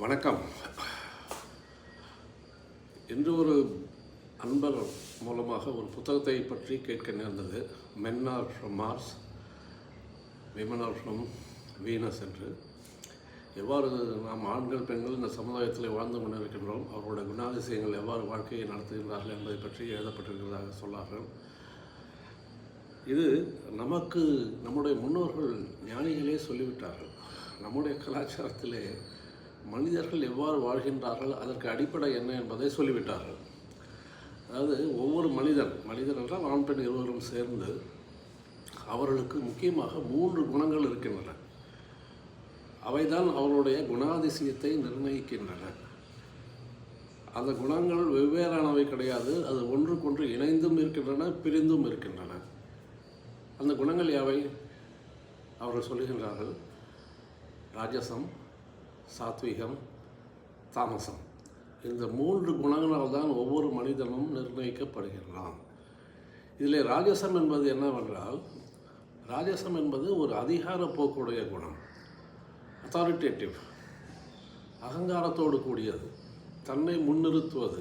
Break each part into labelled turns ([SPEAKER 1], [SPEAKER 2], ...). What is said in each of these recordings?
[SPEAKER 1] வணக்கம். இன்று ஒரு அன்பர் மூலமாக ஒரு புத்தகத்தை பற்றி கேட்க நேர்ந்தது. Men are from Mars, women are from Venus என்று. எவ்வாறு நாம் ஆண்கள் பெண்கள் இந்த சமுதாயத்தில் வாழ்ந்து கொண்டிருக்கின்றோம், அவர்களுடைய குணாதிசயங்கள் எவ்வாறு வாழ்க்கையை நடத்துகின்றார்கள் என்பதை பற்றி எழுதப்பட்டிருக்கிறதாக சொன்னார்கள். இது நமக்கு நம்முடைய முன்னோர்கள் ஞானிகளே சொல்லிவிட்டார்கள். நம்முடைய கலாச்சாரத்திலே மனிதர்கள் எவ்வாறு வாழ்கின்றார்கள், அதற்கு அடிப்படை என்ன என்பதை சொல்லிவிட்டார்கள். அதாவது ஒவ்வொரு மனிதன் என்றால் ஆண் பெண் இருவரும் சேர்ந்து அவர்களுக்கு முக்கியமாக 3 குணங்கள் இருக்கின்றன. அவைதான் அவர்களுடைய குணாதிசயத்தை நிர்ணயிக்கின்றன. அந்த குணங்கள் வெவ்வேறானவை கிடையாது. அது ஒன்றுக்கொன்று இணைந்தும் இருக்கின்றன, பிரிந்தும் இருக்கின்றன. அந்த குணங்கள் யாவை? அவர்கள் சொல்லுகின்றார்கள், ராஜசம், சாத்விகம், தாமசம். இந்த 3 குணங்களால் தான் ஒவ்வொரு மனிதனும் நிர்ணயிக்கப்படுகின்றான். இதில் ராஜசம் என்பது என்னவென்றால், ராஜசம் என்பது ஒரு அதிகார போக்குடைய குணம், அத்தாரிட்டேட்டிவ், அகங்காரத்தோடு கூடியது, தன்னை முன்னிறுத்துவது,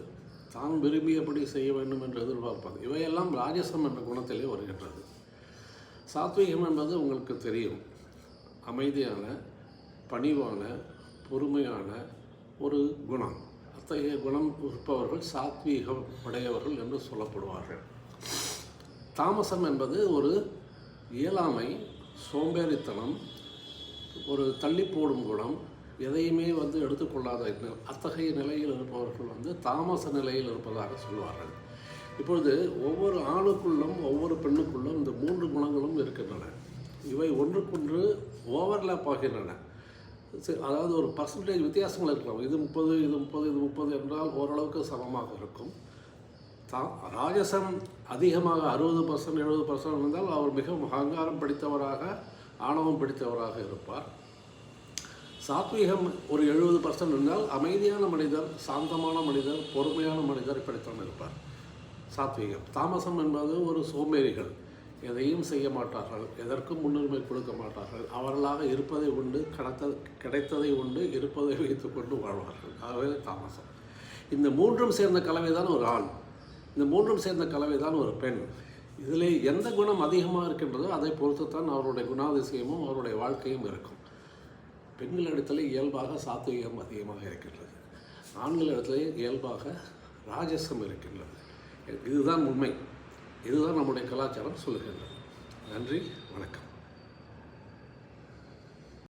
[SPEAKER 1] தான் விரும்பியபடி செய்ய வேண்டும் என்று எதிர்பார்ப்பது. இவையெல்லாம் ராஜசம் என்ற குணத்திலே வருகின்றது. சாத்விகம் என்பது உங்களுக்கு தெரியும், அமைதியான, பணிவான, பொறுமையான ஒரு குணம். அத்தகைய குணம் இருப்பவர்கள் சாத்வீகம் உடையவர்கள் என்று சொல்லப்படுவார்கள். தாமசம் என்பது ஒரு இயலாமை, சோம்பேறித்தனம், ஒரு தள்ளி போடும் குணம், எதையுமே எடுத்துக்கொள்ளாத அத்தகைய நிலையில் இருப்பவர்கள் தாமச நிலையில் இருப்பதாக சொல்வார்கள். இப்பொழுது ஒவ்வொரு ஆணுக்குள்ளும் ஒவ்வொரு பெண்ணுக்குள்ளும் இந்த 3 குணங்களும் இருக்கின்றன. இவை ஒன்றுக்கொன்று ஓவர்லேப் ஆகின்றன. அதாவது ஒரு பர்சன்டேஜ் வித்தியாசங்கள் இருக்கலாம். இது 30, இது 30, இது 30 என்றால் ஓரளவுக்கு சமமாக இருக்கும். ராஜசம் அதிகமாக 60%, 70% இருந்தால் அவர் மிகவும் அகங்காரம் பிடித்தவராக, ஆணவம் பிடித்தவராக இருப்பார். சாத்வீகம் ஒரு 70% இருந்தால் அமைதியான மனிதர், சாந்தமான மனிதர், பொறுமையான மனிதர் இப்படித்தான் இருப்பார் சாத்வீகம். தாமசம் என்பது ஒரு சோம்பேறிகள், எதையும் செய்ய மாட்டார்கள், எதற்கும் முன்னுரிமை கொடுக்க மாட்டார்கள், அவர்களாக இருப்பதை உண்டு, கிடைத்ததை உண்டு, இருப்பதை வைத்து கொண்டு வாழ்வார்கள். ஆகவே தாமசம். இந்த 3ம் சேர்ந்த கலவை தான் ஒரு ஆண், இந்த 3ம் சேர்ந்த கலவை தான் ஒரு பெண். இதில் எந்த குணம் அதிகமாக இருக்கின்றதோ அதை பொறுத்து தான் அவருடைய குணாதிசயமும் அவருடைய வாழ்க்கையும் இருக்கும். பெண்களிடத்தில் இயல்பாக சாத்வீகம் அதிகமாக இருக்கின்றது, ஆண்களிடத்தில் இயல்பாக ராஜசம் இருக்கின்றது. இதுதான் உண்மை. இதுதான் நம்முடைய கலாச்சாரம் சொல்லுகின்றது. நன்றி, வணக்கம்.